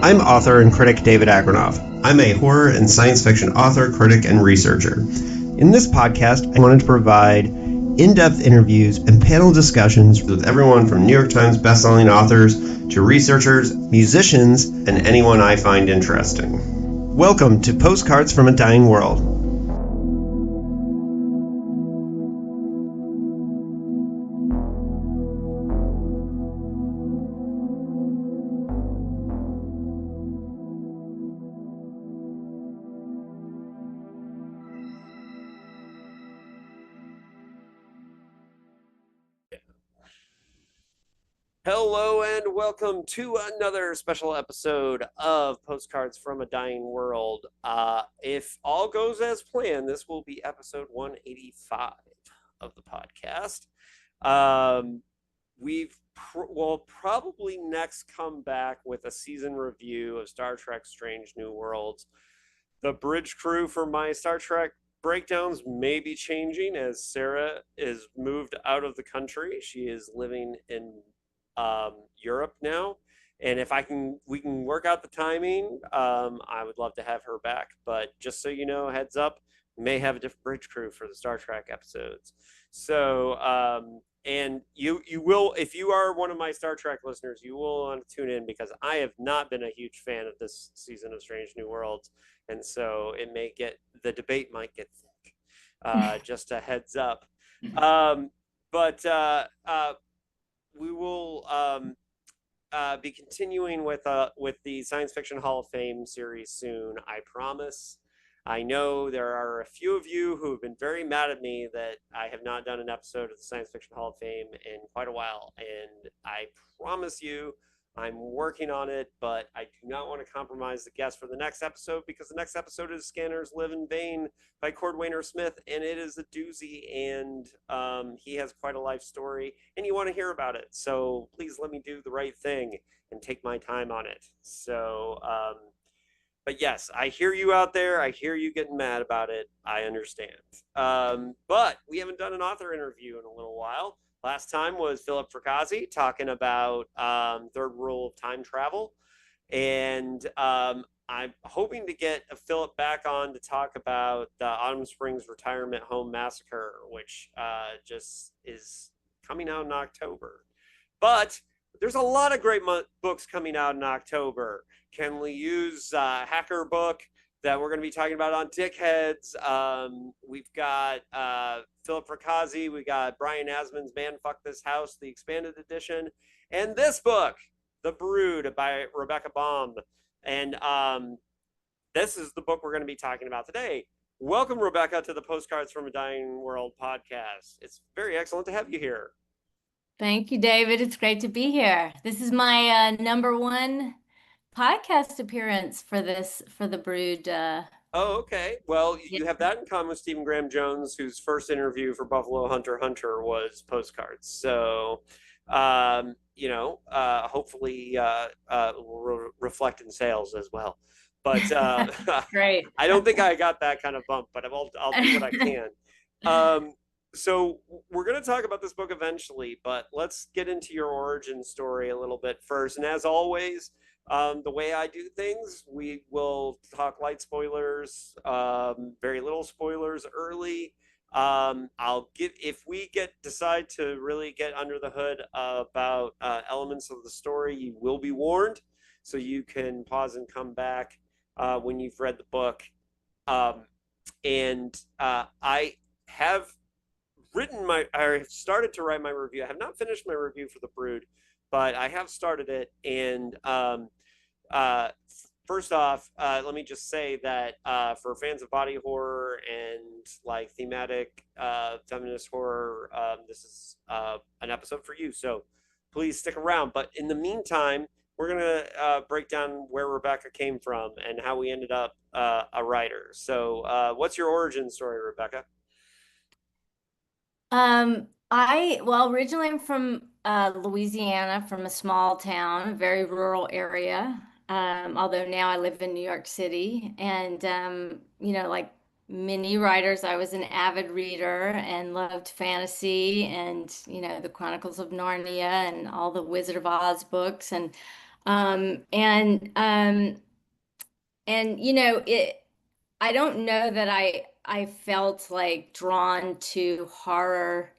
I'm author and critic David Agranoff. I'm a horror and science fiction author, critic, and researcher. In this podcast, I wanted to provide in-depth interviews and panel discussions with everyone from New York Times bestselling authors to researchers, musicians, and anyone I find interesting. Welcome to Postcards from a Dying World. Hello and welcome to another special episode of Postcards from a Dying World. If all goes as planned, this will be episode 185 of the podcast. We'll probably next come back with a season review of Star Trek Strange New Worlds. The bridge crew for my Star Trek breakdowns may be changing as Sarah is moved out of the country. She is living in Europe now, and if we can work out the timing, I would love to have her back. But just so you know, heads up, we may have a different bridge crew for the Star Trek episodes. So and you will, if you are one of my Star Trek listeners, you will want to tune in, because I have not been a huge fan of this season of Strange New Worlds, and so the debate might get thick. Just a heads up. But we will be continuing with the Science Fiction Hall of Fame series soon, I promise. I know there are a few of you who have been very mad at me that I have not done an episode of the Science Fiction Hall of Fame in quite a while, and I promise you I'm working on it, but I do not want to compromise the guest for the next episode, because the next episode is Scanners Live in Vain by Cordwainer Smith, and it is a doozy, and he has quite a life story, and you want to hear about it. So please let me do the right thing and take my time on it. So, but yes, I hear you out there. I hear you getting mad about it. I understand. But we haven't done an author interview in a little while. Last time was Philip Fracassi talking about Third Rule of Time Travel. And I'm hoping to get Philip back on to talk about the Autumn Springs Retirement Home Massacre, which just is coming out in October. But there's a lot of great books coming out in October. Can we use Hacker book that we're going to be talking about on Dickheads? We've got Philip Fracassi, we got Brian Asman's Man Fuck This House, the expanded edition, and this book, The Brood by Rebecca Baum. And this is the book we're going to be talking about today. Welcome, Rebecca, to the Postcards from a Dying World podcast. It's very excellent to have you here. Thank you, David. It's great to be here. This is my number one podcast appearance for The Brood. Oh, okay. Well, you have that in common with Stephen Graham Jones, whose first interview for Buffalo Hunter was Postcards. So, hopefully will reflect in sales as well. But Great. I don't think I got that kind of bump, but I'll do what I can. So we're going to talk about this book eventually, but let's get into your origin story a little bit first. And as always, the way I do things, we will talk light spoilers, very little spoilers early. If we decide to really get under the hood about elements of the story, you will be warned, so you can pause and come back when you've read the book. I have I started to write my review. I have not finished my review for The Brood, but I have started it. And first off, let me just say that for fans of body horror and like thematic feminist horror, this is an episode for you. So please stick around. But in the meantime, we're going to break down where Rebecca came from and how we ended up a writer. So what's your origin story, Rebecca? Originally I'm from Louisiana, from a small town, a very rural area. Although now I live in New York City, and like many writers, I was an avid reader and loved fantasy and the Chronicles of Narnia and all the Wizard of Oz books. And Um, and um, and you know, I don't know that I felt like drawn to horror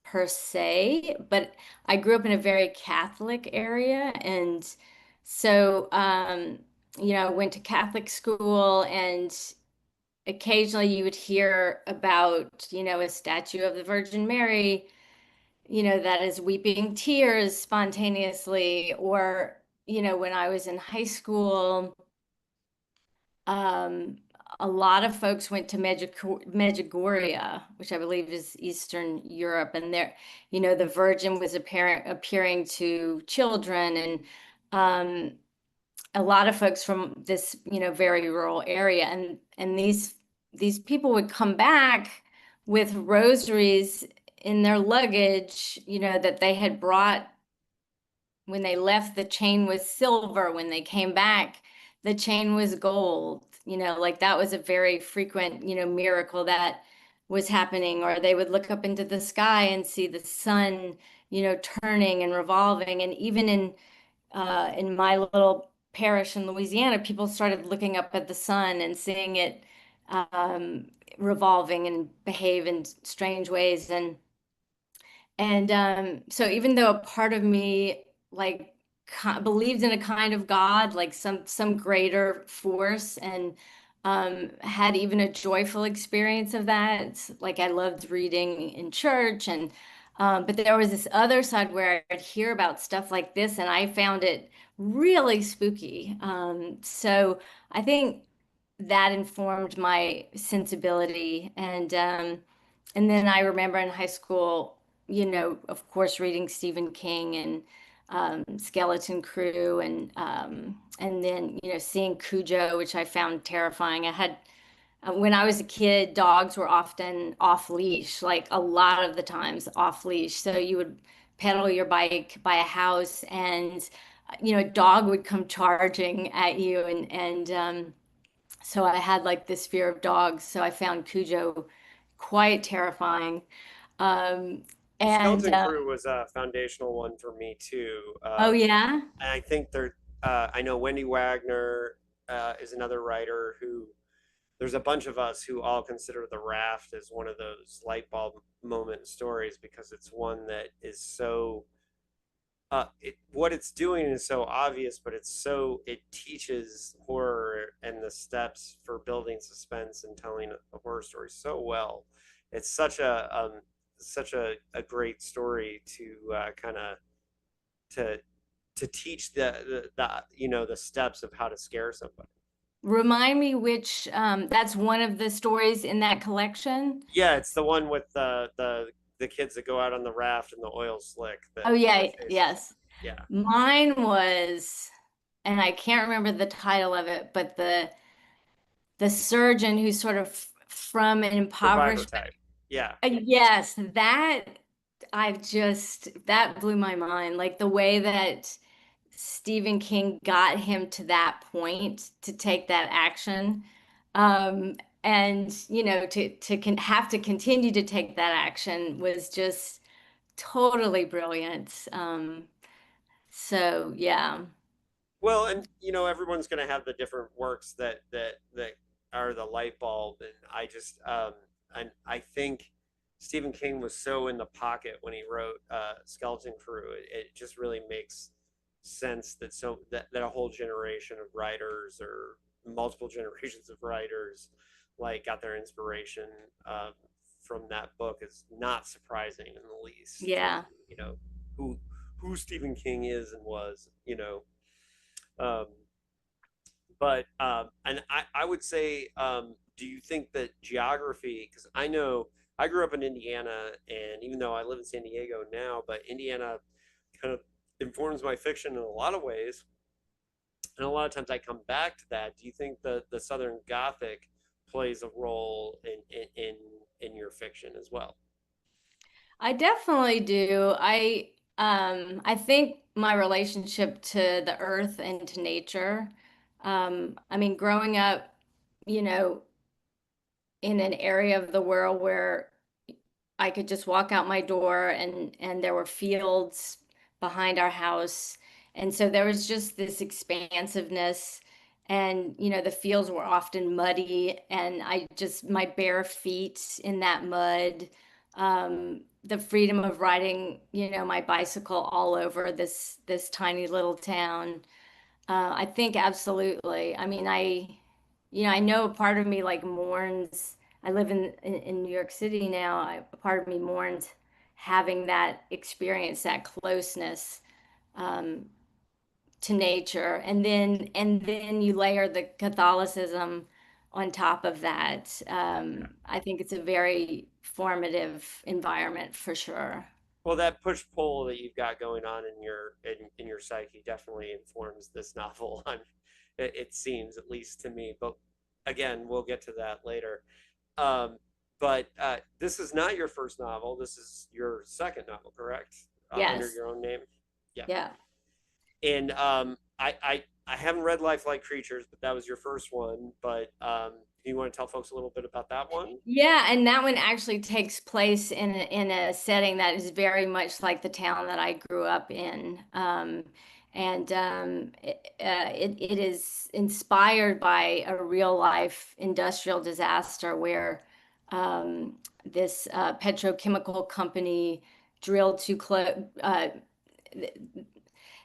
per se, but I grew up in a very Catholic area, and so I went to Catholic school, and occasionally you would hear about, a statue of the Virgin Mary, that is weeping tears spontaneously, or, when I was in high school, um, a lot of folks went to Medjugorje, which I believe is Eastern Europe, and there, the Virgin was appearing to children, and um, a lot of folks from this, very rural area, and these people would come back with rosaries in their luggage, that they had brought when they left. The chain was silver. When they came back, the chain was gold. Like that was a very frequent, miracle that was happening. Or they would look up into the sky and see the sun, turning and revolving. And even in my little parish in Louisiana, people started looking up at the sun and seeing it um, revolving and behave in strange ways. And so even though a part of me like believed in a kind of God, like some greater force, and had even a joyful experience of that, like I loved reading in church, and but there was this other side where I'd hear about stuff like this, and I found it really spooky. So I think that informed my sensibility, and then I remember in high school, of course, reading Stephen King and Skeleton Crew, and then seeing Cujo, which I found terrifying. I had when I was a kid, dogs were often off leash, like a lot of the times off leash. So you would pedal your bike by a house, and a dog would come charging at you, and so I had like this fear of dogs. So I found Cujo quite terrifying. Um, and Skeleton Crew was a foundational one for me too. Oh yeah. And I think there, I know Wendy Wagner is another writer who. There's a bunch of us who all consider The Raft as one of those light bulb moment stories because it's one that is so what it's doing is so obvious, but it teaches horror and the steps for building suspense and telling a horror story so well. It's such a great story to kind of to to teach the steps of how to scare somebody. Remind me which that's one of the stories in that collection. Yeah, it's the one with the kids that go out on the raft and the oil slick Oh that yeah, faces. yes. Yeah, Mine was, and I can't remember the title of it, but the surgeon who's sort of from an survivor impoverished. type. Yeah. Yes, that blew my mind. Like the way that Stephen King got him to that point to take that action. Um, and to have to continue to take that action was just totally brilliant. So yeah. Well, and everyone's going to have the different works that are the light bulb, and I think Stephen King was so in the pocket when he wrote Skeleton Crew. It just really makes sense that a whole generation of writers or multiple generations of writers like got their inspiration um, from that book is not surprising in the least, given Yeah. who who Stephen King is and was. Um, but and I would say, do you think that geography? Because I know I grew up in Indiana, and even though I live in San Diego now, but Indiana kind of informs my fiction in a lot of ways, and a lot of times I come back to that. Do you think the Southern Gothic plays a role in your fiction as well? I definitely do. I think my relationship to the earth and to nature. I mean, growing up, you know, in an area of the world where I could just walk out my door, and there were fields behind our house, And so there was just this expansiveness, and the fields were often muddy, and my bare feet in that mud, the freedom of riding, my bicycle all over this tiny little town. I think absolutely. I mean, I know a part of me like mourns. I live in New York City now. A part of me mourns having that experience, that closeness um, to nature, and then you layer the Catholicism on top of that. Yeah. I think it's a very formative environment for sure. Well, that push pull that you've got going on in your psyche definitely informs this novel. It seems, at least to me. But again, we'll get to that later. Um, but this is not your first novel. This is your second novel, correct? Under Yes. your own name. Yeah. Yeah. And I haven't read Life Like Creatures, but that was your first one. But do you want to tell folks a little bit about that one? Yeah, and that one actually takes place in a setting that is very much like the town that I grew up in. And it is inspired by a real life industrial disaster where this petrochemical company drilled too close.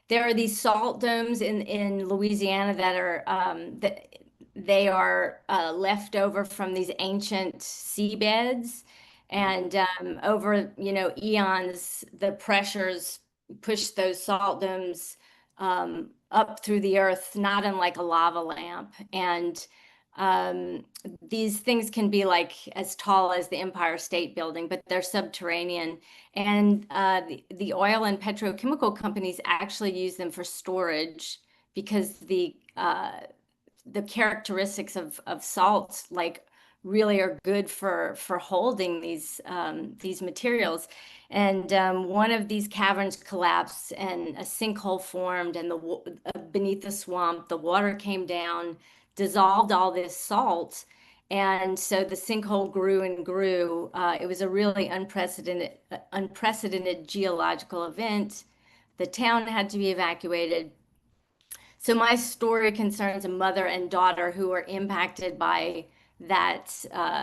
There are these salt domes in Louisiana that they are left over from these ancient seabeds, Mm-hmm. and over eons, the pressures push those salt domes up through the earth, not unlike a lava lamp, and um, these things can be like as tall as the Empire State Building, but they're subterranean. And the oil and petrochemical companies actually use them for storage because the characteristics of salts like really are good for holding these materials. And one of these caverns collapsed, and a sinkhole formed, and beneath the swamp, the water came down, dissolved all this salt. And so the sinkhole grew and grew. It was a really unprecedented geological event. The town had to be evacuated. So my story concerns a mother and daughter who are impacted by that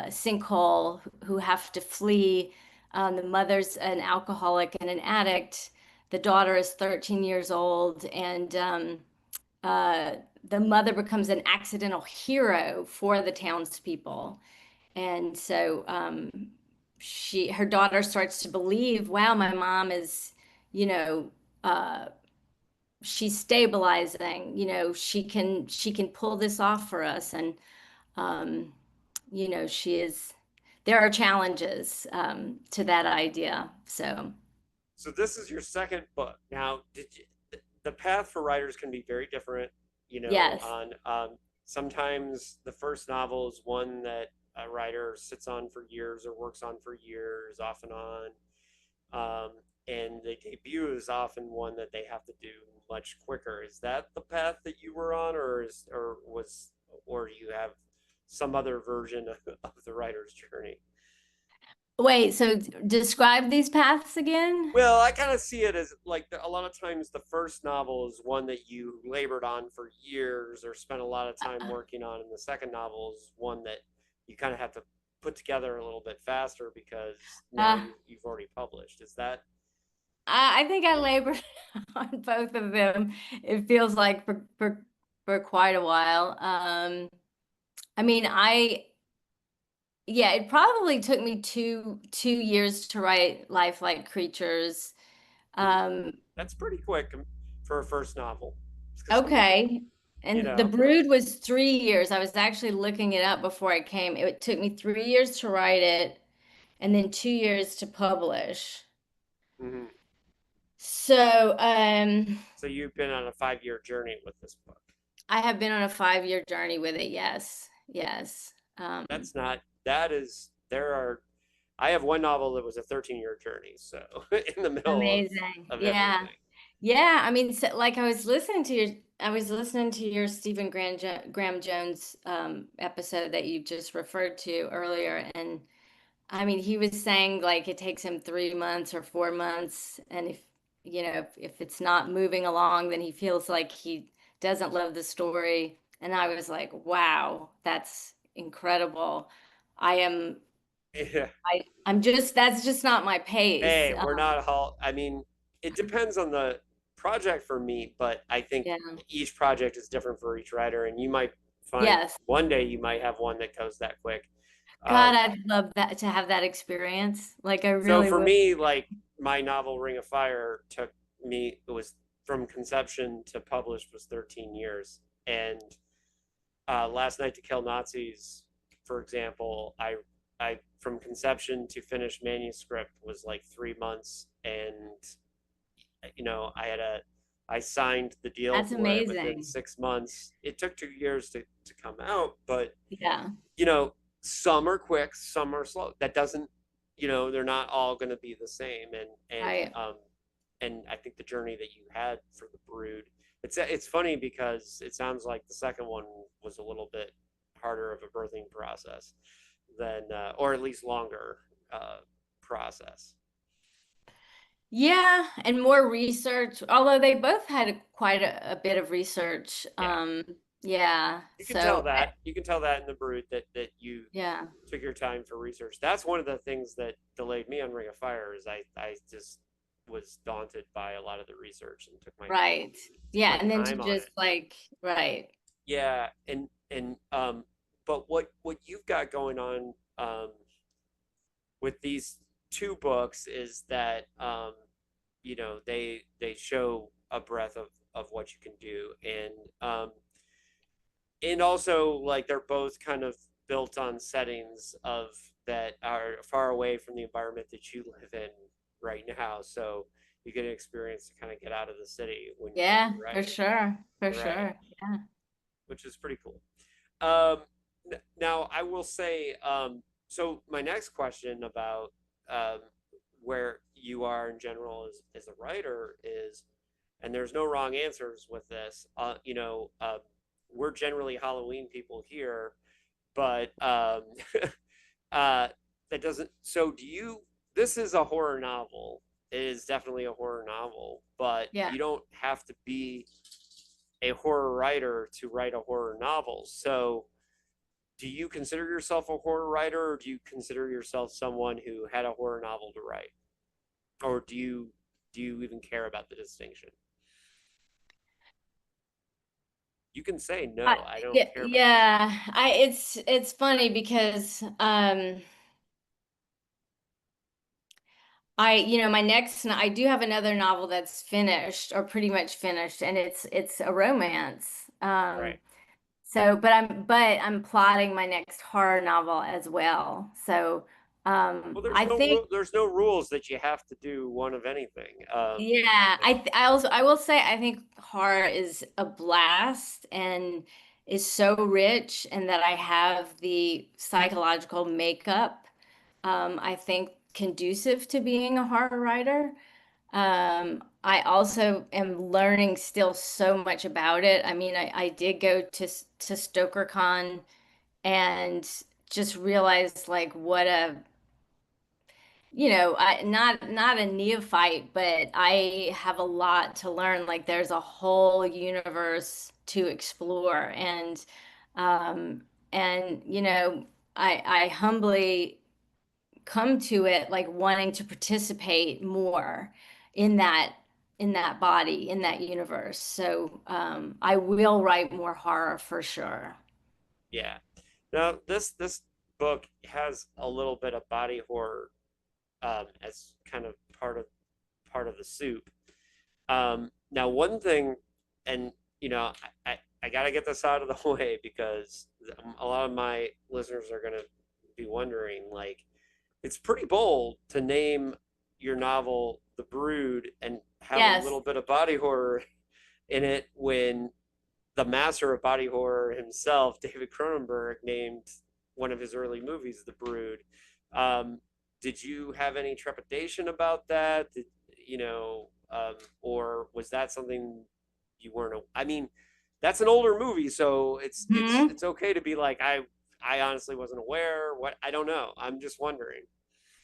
sinkhole, who have to flee. The mother's an alcoholic and an addict. The daughter is 13 years old, and uh, the mother becomes an accidental hero for the townspeople. And so her daughter starts to believe, wow, my mom is, you know, uh, she's stabilizing, she can pull this off for us. And um she is there are challenges to that idea. So So this is your second book. Now, did you, the path for writers can be very different, yes. on sometimes the first novel is one that a writer sits on for years or works on for years, off and on. And the debut is often one that they have to do much quicker. Is that the path that you were on, or do you have some other version of the writer's journey? Wait, so describe these paths again. Well, I kind of see it as like a lot of times the first novel is one that you labored on for years or spent a lot of time working on, and the second novel is one that you kind of have to put together a little bit faster because now uh, you've already published. Is that I think I labored on both of them. It feels like for quite a while. I mean, yeah, it probably took me two years to write Life Like Creatures. Um, that's pretty quick for a first novel? Because okay. you And The know, Brood was 3 years. I was actually looking it up before I came. It took me 3 years to write it, and then 2 years to publish. mhm. So, So you've been on a 5 year journey with this book. I have been on a 5-year journey with it. Yes. Yes. That's not that is there are I have one novel that was a 13-year journey, so in the middle Amazing. of Yeah. everything. Yeah. I mean, so, like I was listening to your Stephen Graham Jones episode that you just referred to earlier, and I mean, he was saying like it takes him 3 months or 4 months, and if if it's not moving along, then he feels like he doesn't love the story. And I was like, wow, that's incredible. I am, Yeah. that's just not my pace. Hey, we're not all, I mean, it depends on the project for me, but I think Yeah. each project is different for each writer, and you might find Yes. one day you might have one that goes that quick. God, Um, I'd love that to have that experience. Like I so really for would. me, like my novel Ring of Fire took me, it was from conception to published was 13 years. And Last Night to Kill Nazis, for example, I from conception to finished manuscript was like 3 months, and I signed the deal That's for it within amazing. 6 months. It took 2 years to come out, but Yeah. you know, some are quick, some are slow. That doesn't, they're not all going to be the same. Right. And I think the journey that you had for the Brood, it's funny because it sounds like the second one was a little bit harder of a birthing process than, or at least longer process. Yeah, and more research, although they both had quite a bit of research. Yeah, Yeah. you can tell So, that. You can tell that in the Brood that you yeah. took your time for research. That's one of the things that delayed me on Ring of Fire is I just was daunted by a lot of the research and Right. took Yeah, my and then to time on just it. like, right. Yeah, and but what you've got going on with these two books is that they show a breadth of what you can do, and also like they're both kind of built on settings of that are far away from the environment that you live in right now, so you get an experience to kind of get out of the city when Yeah, you're for writing, sure. For right, sure. Yeah. which is pretty cool. um, Now I will say, so my next question about um, where you are in general as a writer is, and there's no wrong answers with this, we're generally Halloween people here, but uh, that doesn't. So do you? This is a horror novel. It is definitely a horror novel, but Yeah. you don't have to be a horror writer to write a horror novel. So do you consider yourself a horror writer, or do you consider yourself someone who had a horror novel to write, or do you even care about the distinction? You can say I, no, I don't yeah, care about this. yeah. It's funny because my I do have another novel that's finished or pretty much finished, and it's a romance. Right. So, but I'm plotting my next horror novel as well. So, Well, I think, there's no rules that you have to do one of anything. yeah, I will say I think horror is a blast and is so rich, and that I have the psychological makeup, I think conducive to being a horror writer. I also am learning still so much about it. I mean, I did go to StokerCon and just realized like what a not a neophyte, but I have a lot to learn. Like there's a whole universe to explore, um I humbly come to it like wanting to participate more in that body, in that universe. So I will write more horror for sure. Yeah. Now this book has a little bit of body horror as kind of part of the soup. Now one thing, and I got to get this out of the way because a lot of my listeners are going to be wondering, like, it's pretty bold to name your novel The Brood and have a Yes. little bit of body horror in it when the master of body horror himself, David Cronenberg, named one of his early movies The Brood. Um, did you have any trepidation about that? Or was that something you weren't? I mean, that's an older movie, so Mhm. it's okay to be like, I honestly wasn't aware. What, I don't know. I'm just wondering.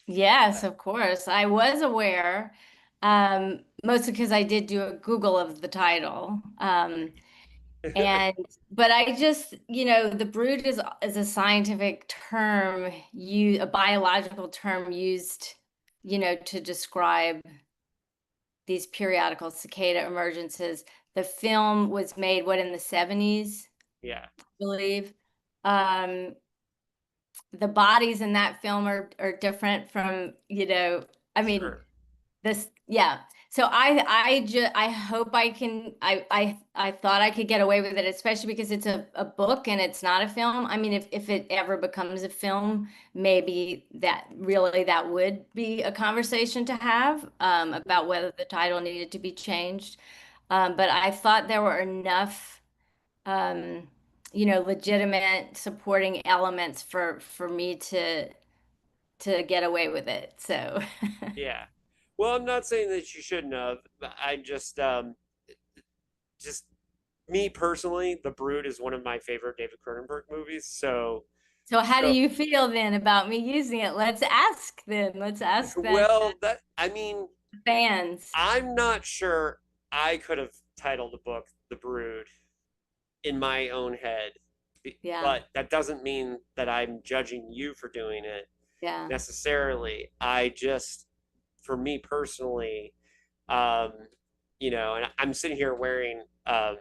Yes, of course. I was aware. Mostly because I did do a Google of the title. And but I just, the brood is a scientific term, a biological term used, to describe these periodical cicada emergences. The film was made, what, in the 70s, Yeah, I believe. Um, the bodies in that film are different from, I mean, sure. this, yeah. So I hope I can, I thought I could get away with it, especially because it's a book and it's not a film. I mean, if it ever becomes a film, maybe that would be a conversation to have, about whether the title needed to be changed. But I thought there were enough, um, legitimate supporting elements for me to get away with it. So Yeah. Well, I'm not saying that you shouldn't have. But I just me personally, The Brood is one of my favorite David Cronenberg movies. So how do So you feel then about me using it? Let's ask then. Let's ask then well, that I mean, the fans. I'm not sure I could have titled the book The Brood in my own head, Yeah, but that doesn't mean that I'm judging you for doing it yeah. necessarily. I just, for me personally, um, and I'm sitting here wearing a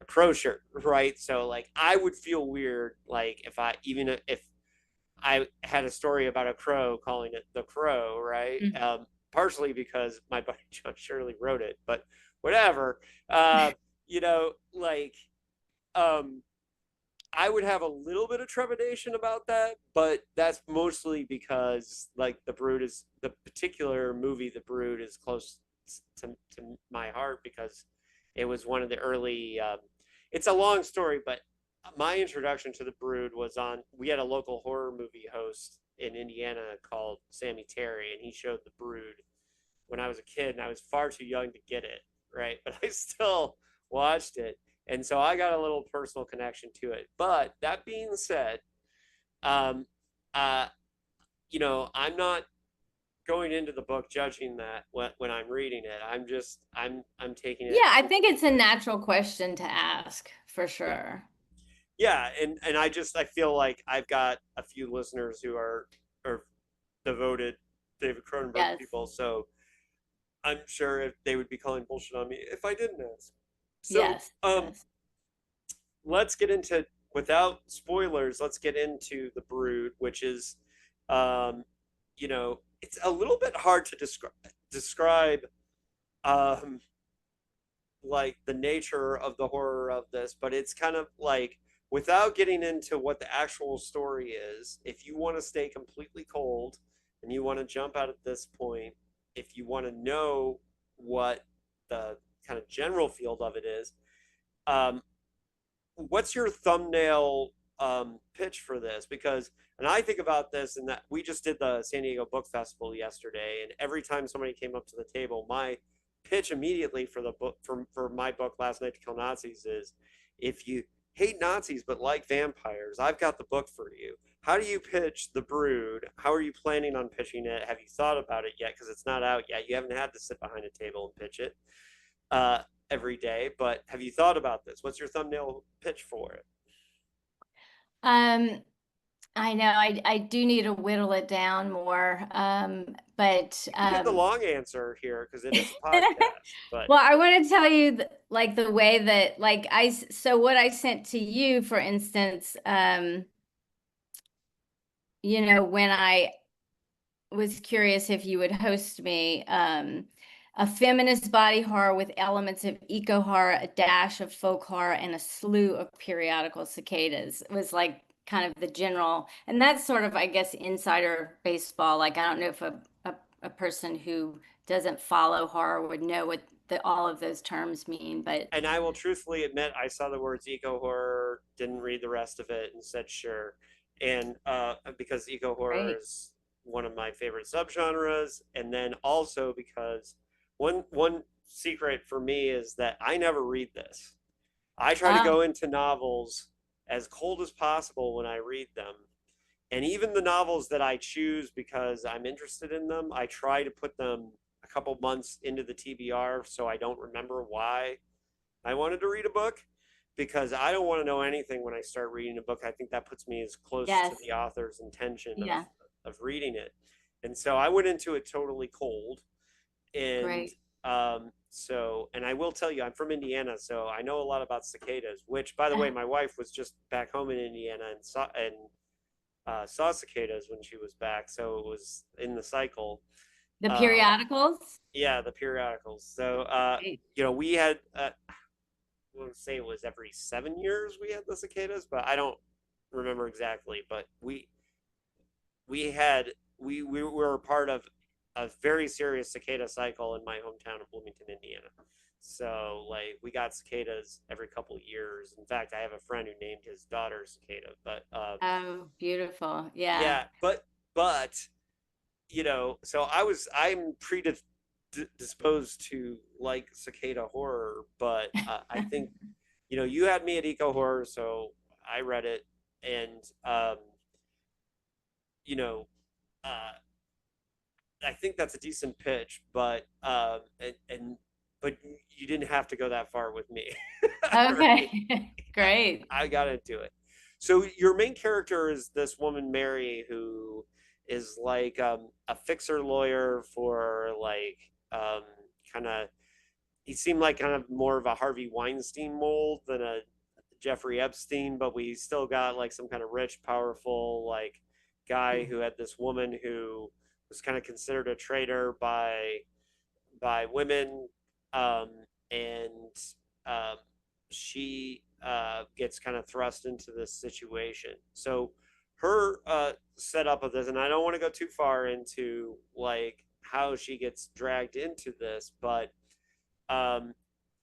crow shirt, right? So like, I would feel weird, like even if I had a story about a crow, calling it the crow, right? Mm. Partially because my buddy John Shirley wrote it, but whatever. Like, um, I would have a little bit of trepidation about that, but that's mostly because like The Brood is the particular movie. The Brood is close to my heart because it was one of the early. It's a long story, but my introduction to The Brood was on. We had a local horror movie host in Indiana called Sammy Terry, and he showed The Brood when I was a kid, and I was far too young to get it, right? But I still watched it, and so I got a little personal connection to it. But that being said, um, uh, I'm not going into the book judging that when I'm reading it. I'm taking it. Yeah, I think it's a natural question to ask for Yeah, sure. yeah, and I feel like I've got a few listeners who are devoted David Cronenberg Yes, people, so I'm sure if they would be calling bullshit on me if I didn't ask. So, yes, yes. let's get into, without spoilers, let's get into The Brood, which is, um, it's a little bit hard to describe, um, like the nature of the horror of this, but it's kind of like, without getting into what the actual story is, if you want to stay completely cold and you want to jump out at this point, if you want to know what the kind of general field of it is, um, what's your thumbnail pitch for this? Because, and I think about this, and that we just did the San Diego Book Festival yesterday, and every time somebody came up to the table, my pitch immediately for the book for my book Last Night to Kill Nazis is, if you hate Nazis but like vampires, I've got the book for you. How do you pitch The Brood? How are you planning on pitching it? Have you thought about it yet? Because it's not out yet. You haven't had to sit behind a table and pitch it. Every day, but have you thought about this? What's your thumbnail pitch for it? Um, I know I do need to whittle it down more. But You can give the long answer here because it is a podcast, but well, I want to tell you like the way that like so what I sent to you, for instance, when I was curious if you would host me. A feminist body horror with elements of eco horror, a dash of folk horror, and a slew of periodical cicadas. It was like kind of the general, and that's sort of, I guess, insider baseball. Like, I don't know if a person who doesn't follow horror would know what all of those terms mean, but and I will truthfully admit I saw the words eco horror, didn't read the rest of it, and said sure. And because eco horror great. is one of my favorite subgenres, and then also because one secret for me is that I never read this. I try to Ah, go into novels as cold as possible when I read them. And even the novels that I choose because I'm interested in them, I try to put them a couple months into the TBR, so I don't remember why I wanted to read a book because I don't want to know anything when I start reading a book. I think that puts me as close to Yes. the author's intention Yeah. of reading it. And so I went into it totally cold. And Great. and I will tell you, I'm from Indiana, so I know a lot about cicadas, which, by the way, my wife was just back home in Indiana saw cicadas when she was back. So it was in the cycle. The Um, periodicals? yeah, the periodicals. So, Great. we had, I want to say it was every 7 years we had the cicadas, but I don't remember exactly. But we had we were part of a very serious cicada cycle in my hometown of Bloomington, Indiana. So like we got cicadas every couple of years. In fact, I have a friend who named his daughter Cicada. But Oh, beautiful. Yeah. yeah, but so I'm predisposed to like cicada horror, but I think you had me at Eco Horror, so I read it, and you know, uh, I think that's a decent pitch, but but you didn't have to go that far with me. Right? Okay. Great. I got into it. So your main character is this woman Mary who is like a fixer lawyer for like kind of he seemed like kind of more of a Harvey Weinstein mold than a Jeffrey Epstein, but we still got like some kind of rich, powerful like guy who had this woman who was kind of considered a traitor by women, um, and um, she gets kind of thrust into this situation. So her setup of this, and I don't want to go too far into like how she gets dragged into this, but um,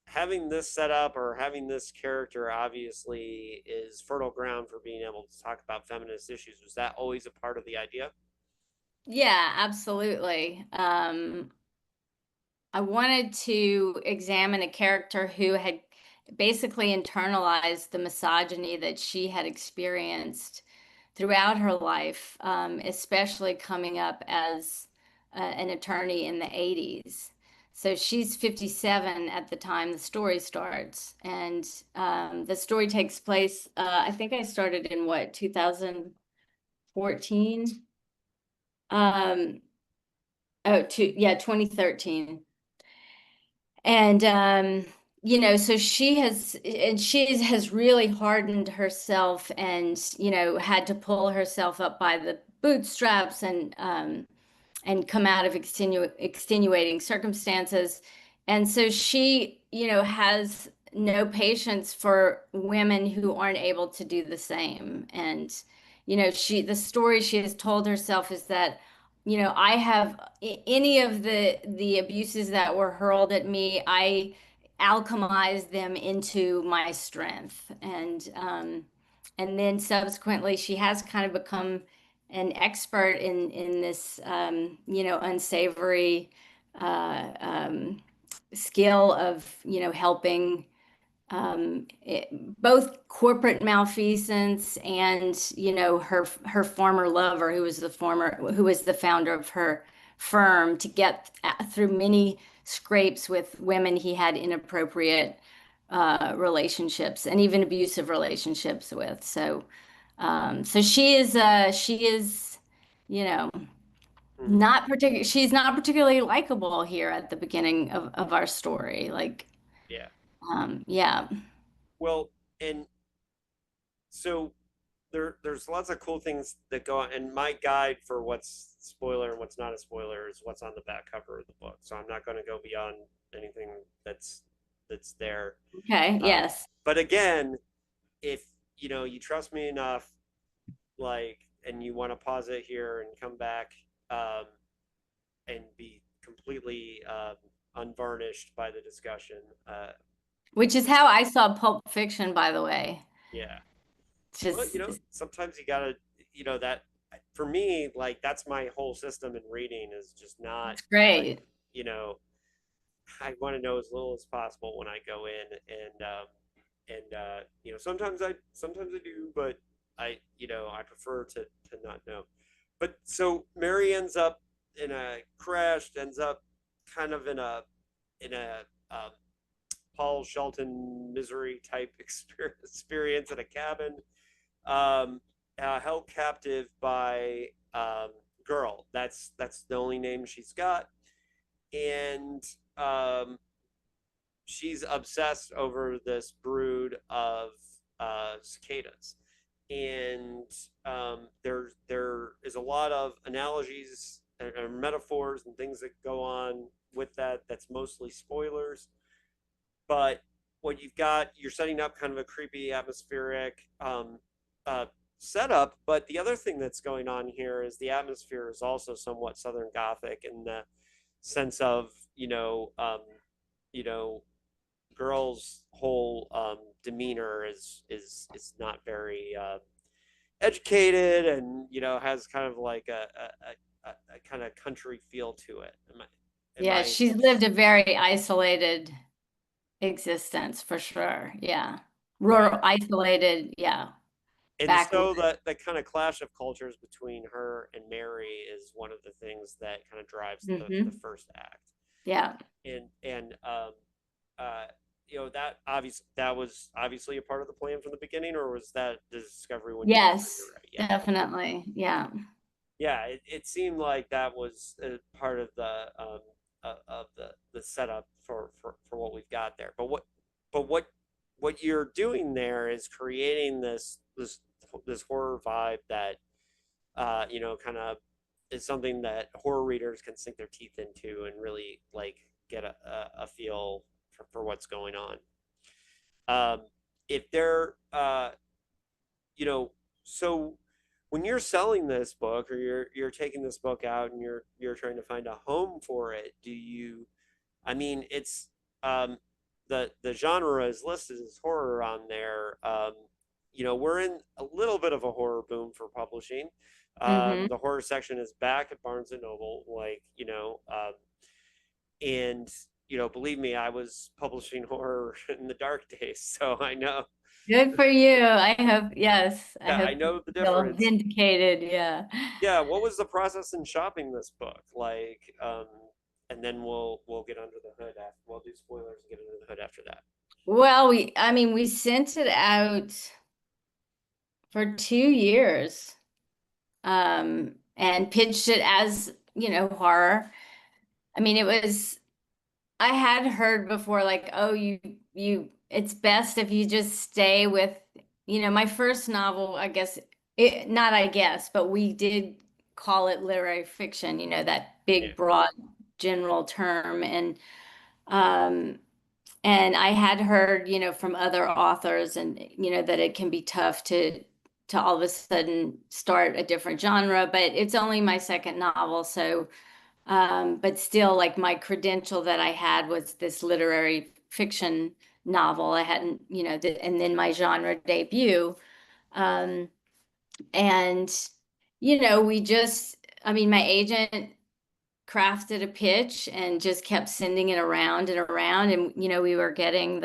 having this set up or having this character obviously is fertile ground for being able to talk about feminist issues. Was that always a part of the idea? Yeah, absolutely. I wanted to examine a character who had basically internalized the misogyny that she had experienced throughout her life, especially coming up as an attorney in the 80s. So she's 57 at the time the story starts. And the story takes place, I think I started in what, 2014? Um, yeah, 2013. And so she has really hardened herself and had to pull herself up by the bootstraps and come out of extenuating circumstances. And so she, has no patience for women who aren't able to do the same. And, the story she has told herself is that, I have any of the abuses that were hurled at me, I alchemized them into my strength. And then subsequently she has kind of become an expert in this unsavory skill of helping both corporate malfeasance and her former lover who was the founder of her firm to get through many scrapes with women he had inappropriate relationships and even abusive relationships with. So she is, you know, Mm, she's not particularly likable here at the beginning of our story. yeah. Yeah. Well, and so there's lots of cool things that go on, and my guide for what's spoiler and what's not a spoiler is what's on the back cover of the book. So I'm not going to go beyond anything that's there. Okay. Um, Yes. but again, if you trust me enough, like, and you want to pause it here and come back, um, and be completely unvarnished by the discussion, Which is how I saw Pulp Fiction, by the way. yeah. Well, Just sometimes you gotta, that for me, like that's my whole system in reading is just not it's like, great. you know, I want to know as little as possible when I go in, and sometimes I do, but I prefer to not know. But so Mary ends up in a crash, ends up kind of in a um, Paul Shelton misery type experience in a cabin, um, held captive by girl. That's the only name she's got, and um, she's obsessed over this brood of cicadas. And there is a lot of analogies and metaphors and things that go on with that. That's mostly spoilers, but what you've got, you're setting up kind of a creepy atmospheric uh, setup. But the other thing that's going on here is the atmosphere is also somewhat Southern Gothic in the sense of you know girl's whole demeanor is not very educated, and has kind of like a kind of country feel to it. Am Yeah, I she's lived a very isolated existence for sure. Yeah. right? Rural, isolated, yeah, And backwoods. so the kind of clash of cultures between her and Mary is one of the things that kind of drives the Hmm. first act. Yeah. And uh, that was obviously a part of the plan from the beginning, or was that the discovery when you were Yes, ready? Yeah, definitely. Yeah. yeah. It seemed like that was part of the setup for what we've got there. But what you're doing there is creating this horror vibe that kind of is something that horror readers can sink their teeth into and really like get a feel for what's going on. If they're, so when you're selling this book, or you're taking this book out and you're trying to find a home for it, do you? I mean, it's um, the genre is listed as horror on there. We're in a little bit of a horror boom for publishing. Hmm. The horror section is back at Barnes and Noble, and believe me, I was publishing horror in the dark days, so I know. Good for you. I hope, yes, I Yeah, I hope you know the feel difference. vindicated. Yeah. Yeah, what was the process in shopping this book like? And then we'll get under the hood after. We'll do spoilers and get under the hood after that. Well, I mean, we sent it out for 2 years, and pitched it as, horror. I mean, I had heard before, like, oh, it's best if you just stay with, my first novel, I guess, not I guess, but we did call it literary fiction, that Yeah. big, broad, general term. Um, and I had heard, from other authors and, that it can be tough to all of a sudden start a different genre, but it's only my second novel. So, but still, like my credential that I had was this literary fiction novel. I hadn't, and then my genre debut. Um, and, I mean, my agent crafted a pitch and just kept sending it around and around. And, we were getting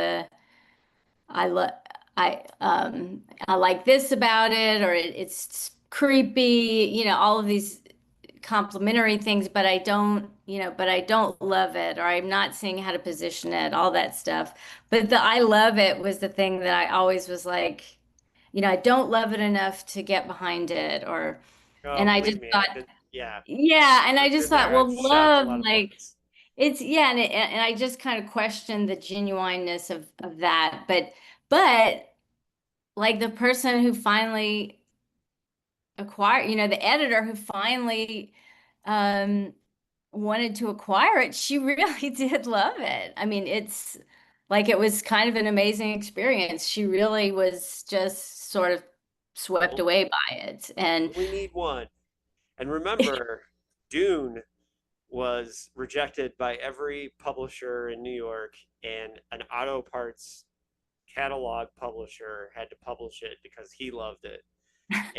I love, I like this about it, or it's creepy, all of these complimentary things, but I don't love it, or I'm not seeing how to position it, all that stuff. But the I love it was the thing that I always was like, I don't love it enough to get behind it, Oh, and I believe just me, thought, I've been. Yeah, yeah, and I I've just been thought, there. I've well, shopped a love, lot of like, books. yeah, and I just kind of questioned the genuineness of that, but like the person who finally acquired, the editor who finally um wanted to acquire it, she really did love it. I mean, it's like it was kind of an amazing experience. She really was just sort of swept Well, away by it. you And only need one. And remember, Dune was rejected by every publisher in New York, and an auto parts catalog publisher had to publish it because he loved it.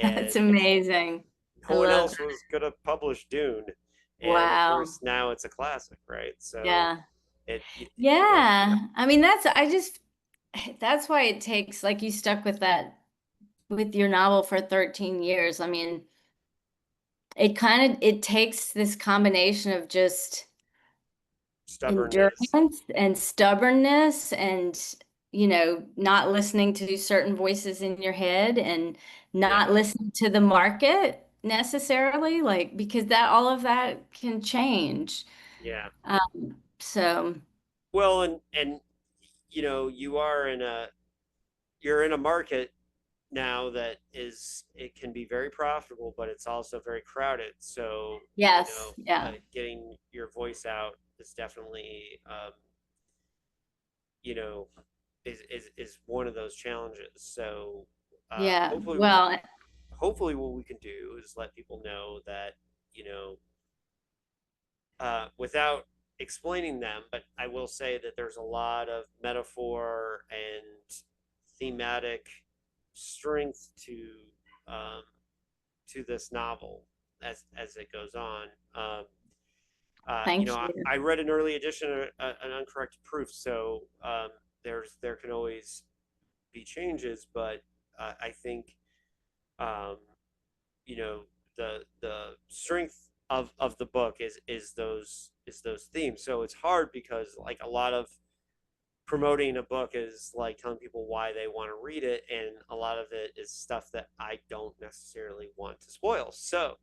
that's And amazing. I no one love else that. was gonna publish Dune, and of Wow. course now it's a classic, right? So Yeah. it, Yeah. I mean, that's why it takes, like, you stuck with that, with your novel for 13 years. I mean, it takes this combination of just Stubbornness. endurance and stubbornness and, not listening to certain voices in your head and not Yeah, listening to the market necessarily, like, because that all of that can change. yeah. So, Well, and you are you're in a market now that is it can be very profitable, but it's also very crowded. So, yes, yeah, getting your voice out is definitely you know, is one of those challenges. So, yeah. hopefully, Well, what we can do is let people know that you know without explaining them, but I will say that there's a lot of metaphor and thematic strength um, to this novel as it goes on. thank you. I read an early edition, an uncorrected proof, so there can always be changes, but I think um, you know the strength of the book is those themes. So it's hard because like a lot of promoting a book is like telling people why they want to read it, and a lot of it is stuff that I don't necessarily want to spoil. So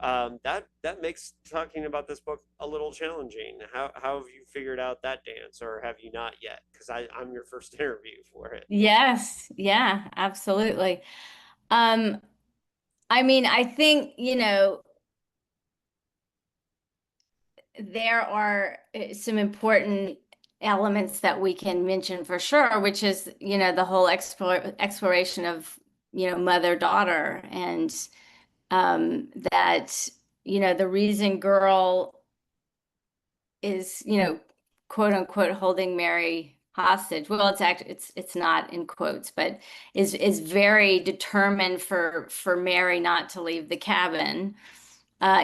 that makes talking about this book a little challenging. How have you figured out that dance, or have you not yet? Because I'm your first interview for it. Yes, yeah, absolutely. Um, I mean, I think, there are some important elements that we can mention for sure, which is, the whole exploration of, mother-daughter and that, the reason girl is, quote unquote holding Mary hostage. Well, it's not in quotes, but is very determined for Mary not to leave the cabin,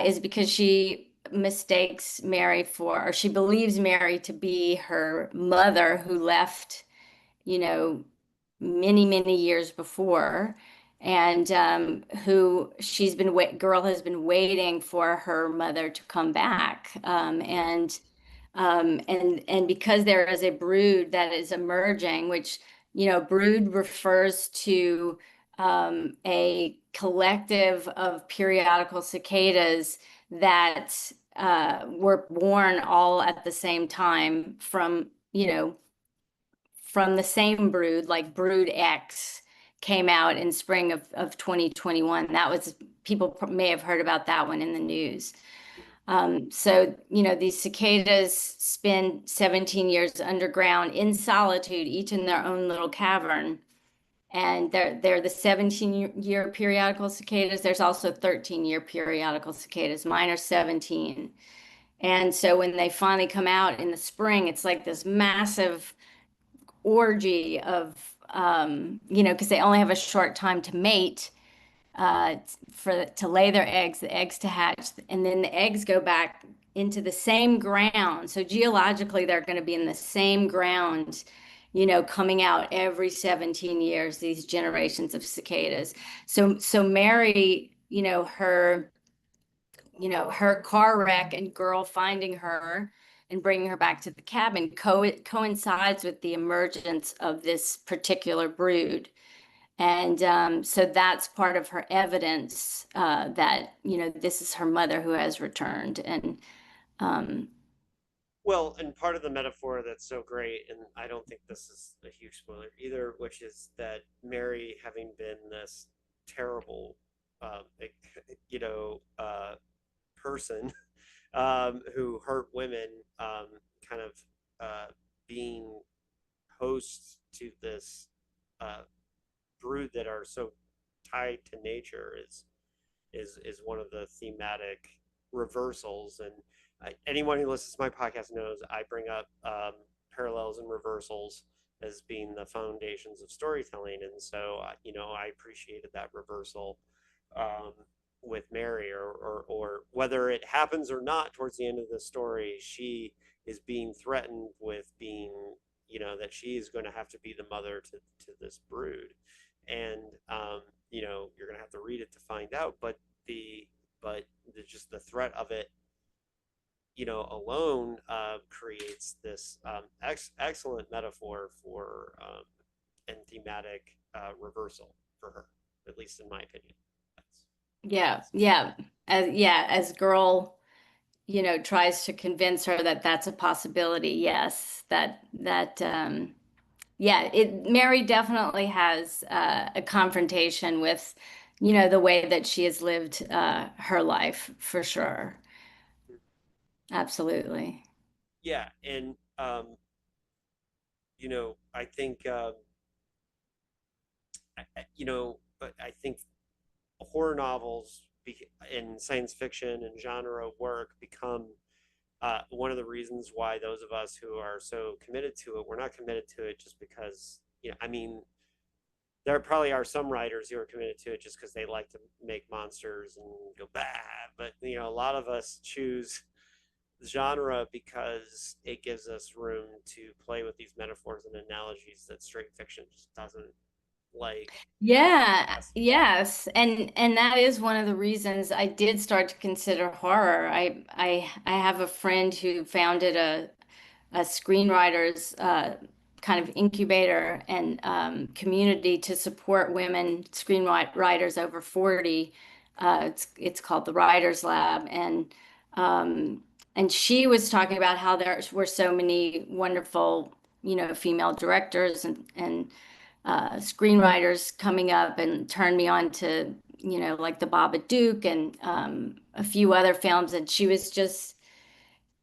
is because she mistakes Mary for, or she believes Mary to be her mother who left, you know, many, many years before, and who girl has been waiting for her mother to come back. Yeah. And because there is a brood that is emerging, which, brood refers to a collective of periodical cicadas that were born all at the same time from the same brood, like brood X came out in spring of 2021. That was, people may have heard about that one in the news. So, these cicadas spend 17 years underground in solitude, each in their own little cavern. And they're the 17-year periodical cicadas. There's also 13-year periodical cicadas. Mine are 17. And so when they finally come out in the spring, it's like this massive orgy of, because they only have a short time to mate, to lay their eggs, the eggs to hatch, and then the eggs go back into the same ground. So geologically, they're going to be in the same ground, coming out every 17 years, these generations of cicadas. So Mary, her car wreck and girl finding her and bringing her back to the cabin coincides with the emergence of this particular brood. And so that's part of her evidence, that, this is her mother who has returned. And um, Well, and part of the metaphor that's so great, and I don't think this is a huge spoiler either, which is that Mary, having been this terrible, um, you know, uh, person who hurt women, kind of uh, being host to this uh, brood that are so tied to nature is one of the thematic reversals. And anyone who listens to my podcast knows I bring up parallels and reversals as being the foundations of storytelling. And so, I appreciated that reversal um, with Mary, or whether it happens or not towards the end of the story, she is being threatened with being, that she is going to have to be the mother to this brood. And, you're going to have to read it to find out. But the just the threat of it alone creates this excellent metaphor for and thematic reversal for her, at least in my opinion. That's, Yeah, that's yeah. As girl, tries to convince her that that's a possibility. Yes, yeah, Mary definitely has a confrontation with, the way that she has lived her life for sure. Absolutely. yeah, and I think but I think horror novels in science fiction and genre work become one of the reasons why those of us who are so committed to it, we're not committed to it just because, I mean, there probably are some writers who are committed to it just because they like to make monsters and go bad. But, a lot of us choose genre because it gives us room to play with these metaphors and analogies that straight fiction just doesn't like Yeah, us. yes. And that is one of the reasons I did start to consider horror. I have a friend who founded a screenwriters kind of incubator and community to support women screenwriters over 40. It's called the Writers Lab, and she was talking about how there were so many wonderful, female directors and screenwriters coming up and turned me on to, like the Babadook and a few other films. And she was just,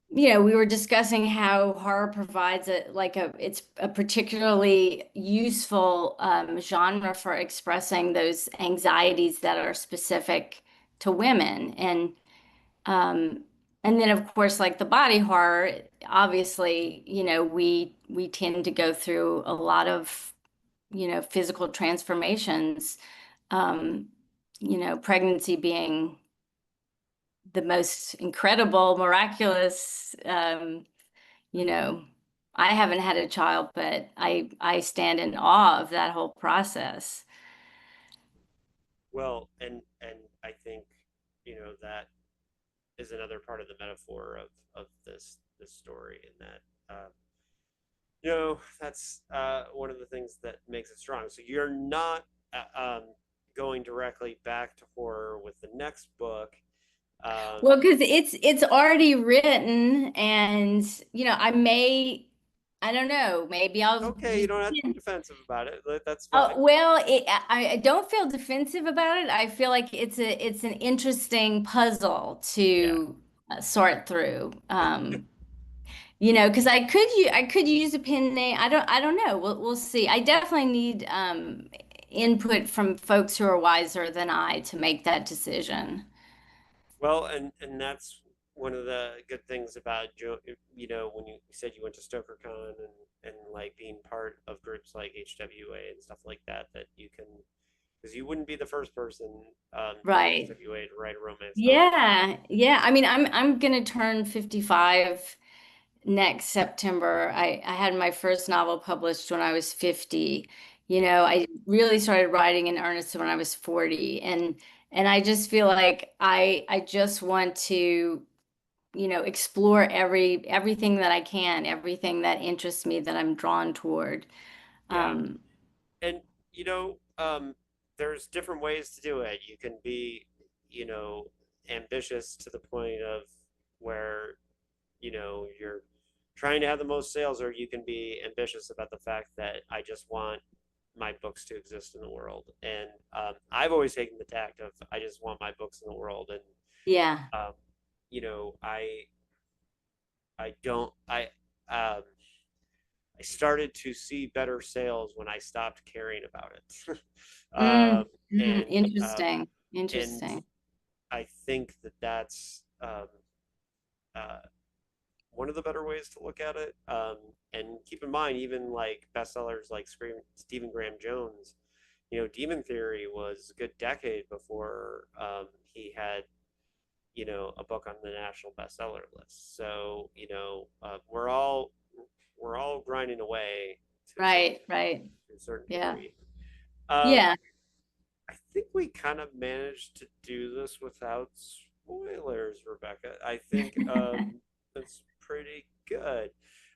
we were discussing how horror provides it's a particularly useful genre for expressing those anxieties that are specific to women. Um, and then of course, like the body horror, obviously, we tend to go through a lot of, physical transformations. Um, pregnancy being the most incredible, miraculous. You know, I haven't had a child, but I stand in awe of that whole process. Well, and I think that is another part of the metaphor of this story, in that that's one of the things that makes it strong. So you're not going directly back to horror with the next book. Um, Well, because it's already written, and I don't know, maybe it's I'll okay. You use. don't have to be defensive about it. That's Oh, fine. well, I don't feel defensive about it. I feel like it's an interesting puzzle Yeah. to sort through. Because I could use a pen name. I don't know. We'll see. I definitely need input from folks who are wiser than I to make that decision. Well, and that's one of the good things about when you said you went to StokerCon and like being part of groups like HWA and stuff like that, that you can, because you wouldn't be the first person in Right. HWA to write a romance novel. Yeah. Yeah. I mean, I'm gonna turn 55 next September. I had my first novel published when I was 50. I really started writing in earnest when I was 40. And I just feel like I just want to, explore everything that I can, everything that interests me that I'm drawn toward. Yeah. Um, And there's different ways to do it. You can be, you know, ambitious to the point of where, you're trying to have the most sales, or you can be ambitious about the fact that I just want my books to exist in the world. And I've always taken the tact of I just want my books in the world. And yeah. um, you know, I don't um, I started to see better sales when I stopped caring about it. Mm, um, mm, and interesting. and Interesting. I think that that's uh, one of the better ways to look at it. And keep in mind, even like bestsellers like Stephen Graham Jones, Demon Theory was a good decade before he had, a book on the national bestseller list. So, we're all grinding away Right, right. to a certain Yeah. degree. Um, Yeah. I think we kind of managed to do this without spoilers, Rebecca. I think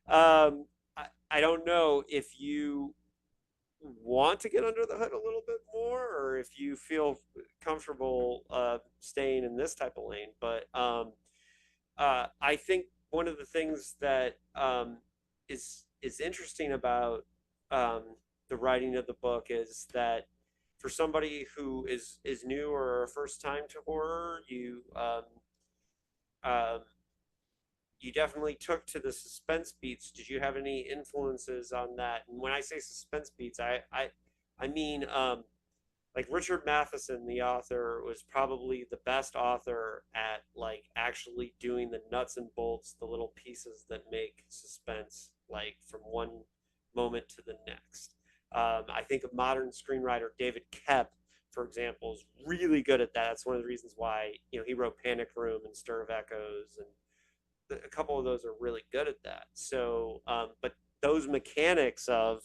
I don't know if you want to get under the hood a little bit more, or if you feel comfortable staying in this type of lane. But I think one of the things that is interesting about um, the writing of the book is that for somebody who is new or a first time to horror, um, you definitely took to the suspense beats. Did you have any influences on that? And when I say suspense beats, I mean like Richard Matheson, the author, was probably the best author at like actually doing the nuts and bolts, the little pieces that make suspense like from one moment to the next. I think a modern screenwriter, David Koepp, for example, is really good at that. That's one of the reasons why he wrote Panic Room and Stir of Echoes, and a couple of those are really good at that. So, but those mechanics of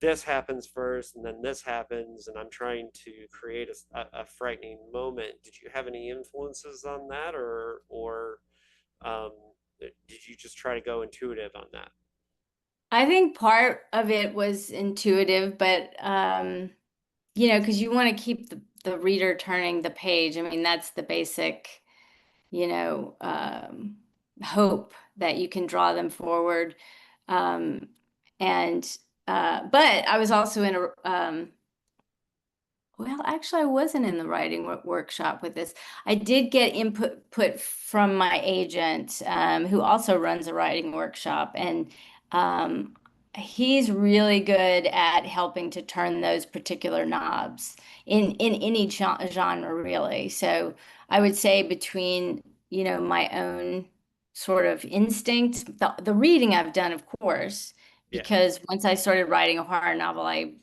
this happens first and then this happens, and I'm trying to create a frightening moment. Did you have any influences on that, or um, did you just try to go intuitive on that? I think part of it was intuitive, but because you want to keep the reader turning the page. I mean, that's the basic, you know, hope that you can draw them forward. Um, and but I was also in a well, actually, I wasn't in the writing workshop with this. I did get input put from my agent, who also runs a writing workshop, and um, he's really good at helping to turn those particular knobs in any genre, really. So I would say between, my own sort of instinct, the reading I've done, of course, Yeah. because once I started writing a horror novel, I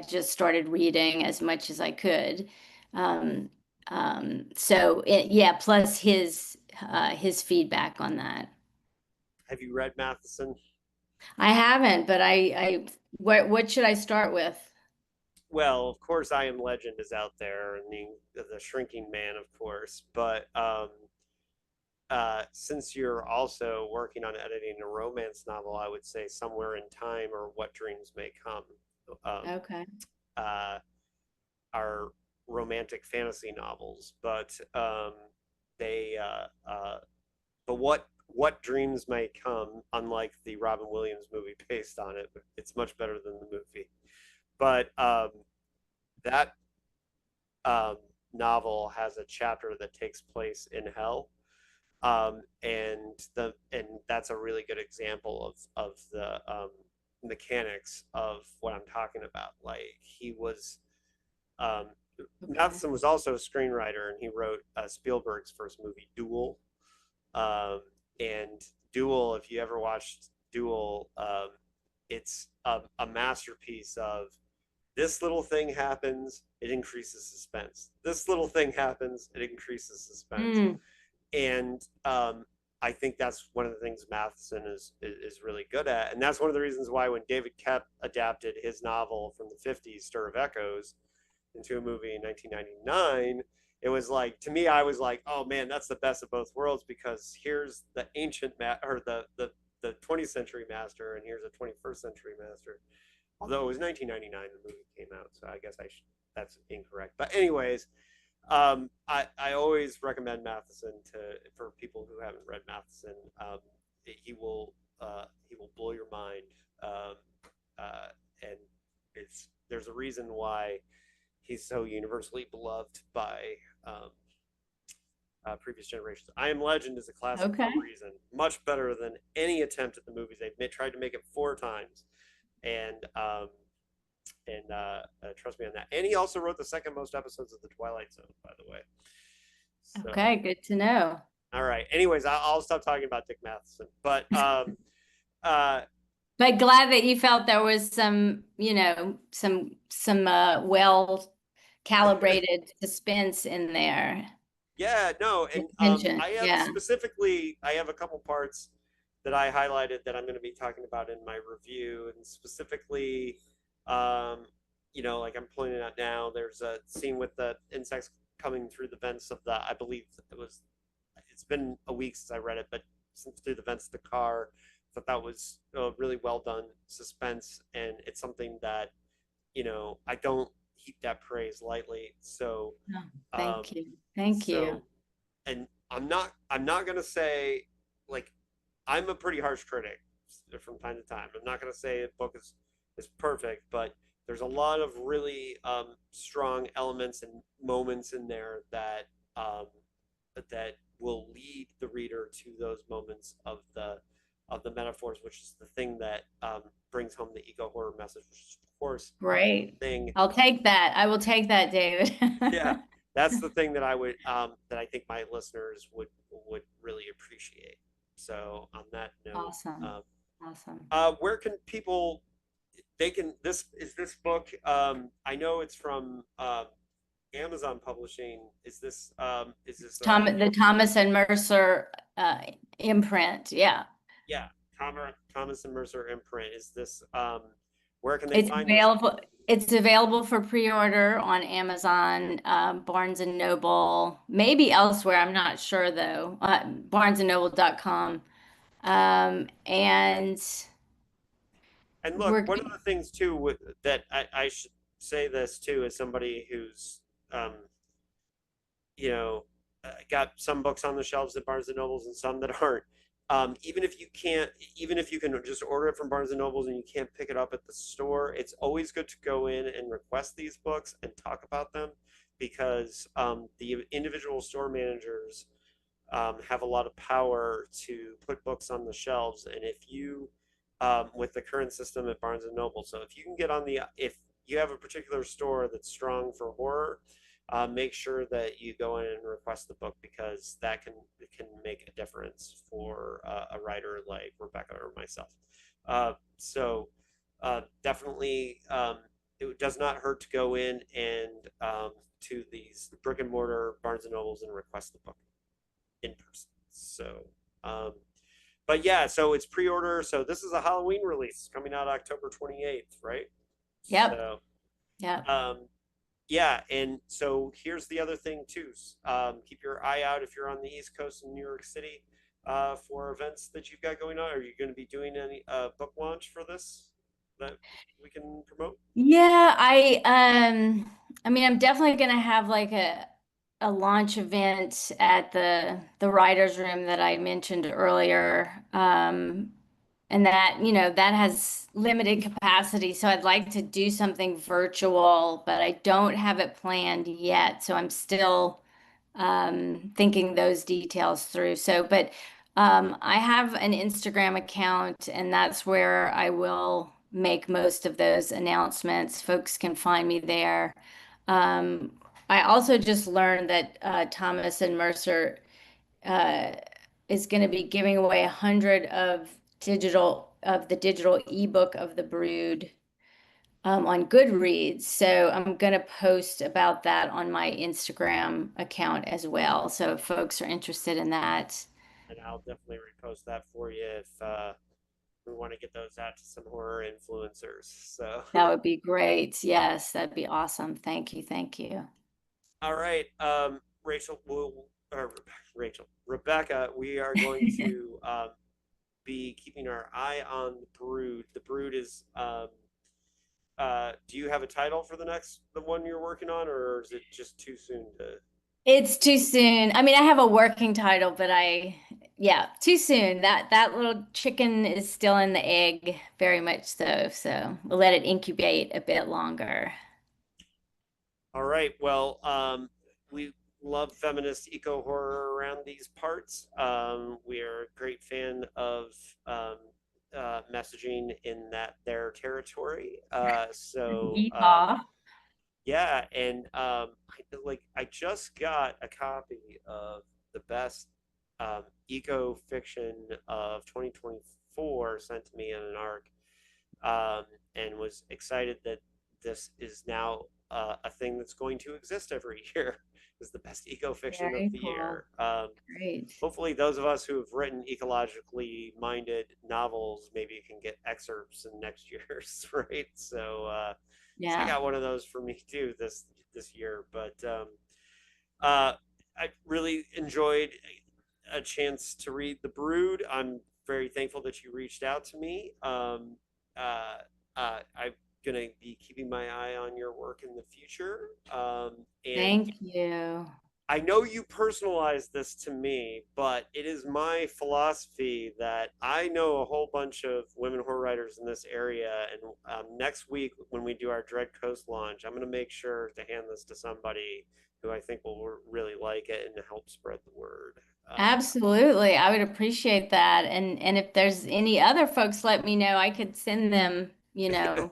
just started reading as much as I could. Um, yeah, plus his feedback on that. Have you read Matheson? I haven't, but what should I start with? Well, of course, I Am Legend is out there, and the Shrinking Man, of course. But since you're also working on editing a romance novel, I would say Somewhere in Time or What Dreams May Come. Um, Okay. uh, are romantic fantasy novels, but they but what dreams may come, unlike the Robin Williams movie based on it, it's much better than the movie. But that um, novel has a chapter that takes place in hell, and that's a really good example of the mechanics of what I'm talking about. Like he was um, Okay. Matheson was also a screenwriter, and he wrote Spielberg's first movie, Duel. Um, and Duel, if you ever watched Duel, it's a masterpiece of this little thing happens, it increases suspense. This little thing happens, it increases suspense. Mm, And I think that's one of the things Matheson is really good at, and that's one of the reasons why when David Koepp adapted his novel from the '50s, Stir of Echoes, into a movie in 1999, it was like, to me, I was like, oh man, that's the best of both worlds, because here's the or the 20th century master, and here's a 21st century master. Although it was 1999 the movie came out, so I guess that's incorrect. But anyways, I always recommend Matheson to for people who haven't read Matheson. He will blow your mind, um, and there's a reason why he's so universally beloved by um, previous generations. I Am Legend is a classic for okay. a reason. Much better than any attempt at the movies. They've tried to make it 4 times, and trust me on that. And he also wrote the second most episodes of The Twilight Zone, by the way. So, Okay, good to know. all right. Anyways, I'll stop talking about Dick Matheson. But uh, But glad that you felt there was some, some well calibrated suspense in there. yeah, no, and Tension. Yeah. I have a couple parts that I highlighted that I'm going to be talking about in my review, and specifically, um, like I'm pointing out now, there's a scene with the insects coming through the vents of the, I believe it's been a week since I read it, but through the vents of the car, thought that was a really well done suspense, and it's something that I don't heap that praise lightly. So, Oh, um, thank you. Thank you. so, and I'm not gonna say like I'm a pretty harsh critic from time to time. I'm not gonna say a book is perfect, but there's a lot of really strong elements and moments in there um, that will lead the reader to those moments of the metaphors, which is the thing that brings home the eco horror message, which is of course Great. the thing. I'll take that. I will take that, David. Yeah, that's the thing that I would that I think my listeners would really appreciate. So on that note, Awesome. Awesome. where can people they can this book? I know it's from Amazon Publishing. The Thomas and Mercer uh, imprint. Yeah. Yeah, Thomas and Mercer imprint? Is this where can they It's find this? available. It's available for pre-order on Amazon, Barnes and Noble, maybe elsewhere. I'm not sure though. Barnesandnoble.com. And And look, we're one of the things too that I should say this too, as somebody who's um, you know, got some books on the shelves at Barnes and Nobles and some that aren't. Even if you can just order it from Barnes and Nobles and you can't pick it up at the store, it's always good to go in and request these books and talk about them because the individual store managers have a lot of power to put books on the shelves. And if you, with the current system at Barnes and Noble, so if you can get on if you have a particular store that's strong for horror, make sure that you go in and request the book because that can make a difference for a writer like Rebecca or myself. Definitely, it does not hurt to go in and to these brick and mortar Barnes and Nobles and request the book in person. So, but yeah, so it's pre-order. So this is a Halloween release coming out October 28th, right? Yep. So, Yep. yeah, and so here's the other thing too. Keep your eye out if you're on the East Coast in New York City for events that you've got going on. Are you going to be doing any book launch for this that we can promote? Yeah, I mean I'm definitely gonna have like a launch event at the writers room that I mentioned earlier. And that, that has limited capacity, so I'd like to do something virtual, but I don't have it planned yet. So I'm still thinking those details through. But I have an Instagram account, and that's where I will make most of those announcements. Folks can find me there. Um, I also just learned that Thomas and Mercer uh, is going to be giving away 100 of the digital ebook of the Brood on Goodreads. So I'm going to post about that on my Instagram account as well. So if folks are interested in that, And I'll definitely repost that for you if we want to get those out to some horror influencers. So, that would be great. Yes, that'd be awesome. Thank you. Thank you. all right, Rebecca, we are going to be keeping our eye on the Brood. The Brood is. Do you have a title for the one you're working on, or is it just too soon to? It's too soon. I mean, I have a working title, but yeah, too soon. That little chicken is still in the egg, very much so. So we'll let it incubate a bit longer. All right. Well, we love feminist eco horror around these parts. We are a great fan of messaging in their territory. Yeehaw. Yeah, and I just got a copy of the best eco fiction of 2024 sent to me in an arc, and was excited that this is now a thing that's going to exist every year. Is the best eco fiction of Very the cool. year. Great. Hopefully, those of us who have written ecologically minded novels maybe can get excerpts in next year's, right? So I Yeah. got one of those for me too this year. But I really enjoyed a chance to read The Brood. I'm very thankful that you reached out to me. I'm going to be keeping my eye on your work in the future. And Thank you. I know you personalized this to me, but it is my philosophy that I know a whole bunch of women horror writers in this area. And next week, when we do our Dread Coast launch, I'm going to make sure to hand this to somebody who I think will really like it and help spread the word. Absolutely. I would appreciate that. And if there's any other folks, let me know. I could send them, a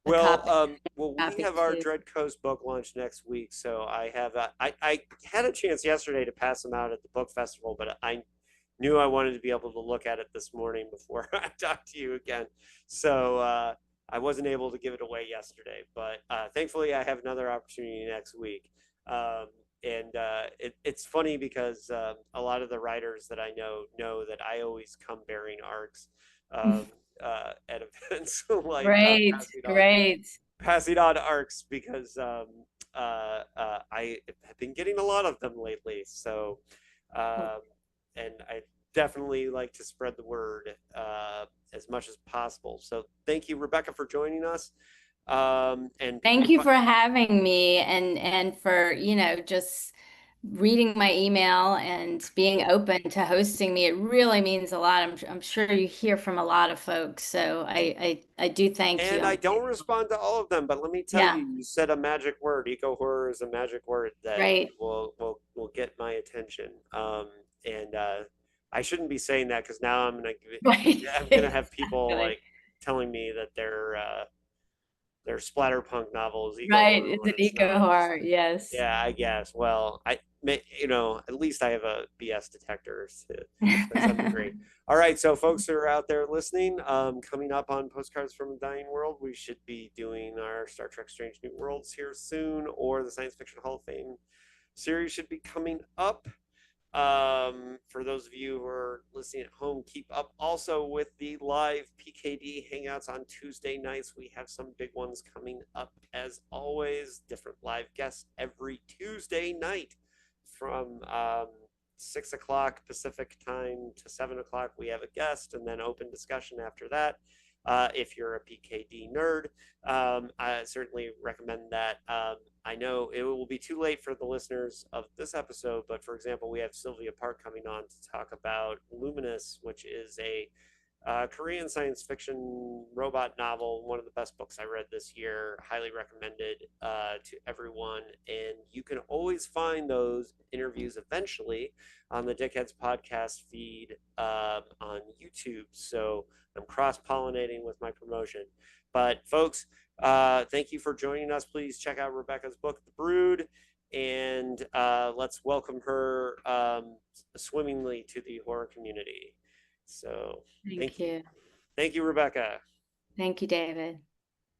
Well, copy, we have our too. Dread Coast book launch next week, so I had a chance yesterday to pass them out at the book festival, but I knew I wanted to be able to look at it this morning before I talked to you again. So I wasn't able to give it away yesterday, but thankfully I have another opportunity next week. Um, and it's funny because a lot of the writers that I know that I always come bearing arcs um, at events, like Great, great. passing on arcs because I have been getting a lot of them lately. So, um, and I definitely like to spread the word as much as possible. So, thank you, Rebecca, for joining us. And Thank you for having me and for, just reading my email and being open to hosting me. It really means a lot. I'm sure you hear from a lot of folks, so I do thank you. and I don't respond to all of them, but let me tell you, Yeah, you said a magic word. Eco horror is a magic word that great. will get my attention. And I shouldn't be saying that because now Right. I'm gonna have people Exactly. like telling me that their splatterpunk novel is eco Right. horror It's when an it's eco not. horror. Yes. Yeah, I guess. Well, at least I have a BS detector to some degree. All right, so folks who are out there listening, coming up on Postcards from a Dying World, we should be doing our Star Trek Strange New Worlds here soon, or the Science Fiction Hall of Fame series should be coming up. For those of you who are listening at home, keep up also with the live PKD hangouts on Tuesday nights. We have some big ones coming up as always. Different live guests every Tuesday night from 6 o'clock Pacific time to 7 o'clock. We have a guest and then open discussion after that. If you're a PKD nerd, I certainly recommend that. I know it will be too late for the listeners of this episode, but for example, we have Sylvia Park coming on to talk about Luminous, which is a Korean science fiction robot novel, one of the best books I read this year. Highly recommended to everyone. And you can always find those interviews eventually on the Dickheads podcast feed on YouTube. So I'm cross pollinating with my promotion. But folks, thank you for joining us. Please check out Rebecca's book, The Brood, and let's welcome her swimmingly to the horror community. So Thank thank you. you. Thank you, Rebecca. Thank you, David.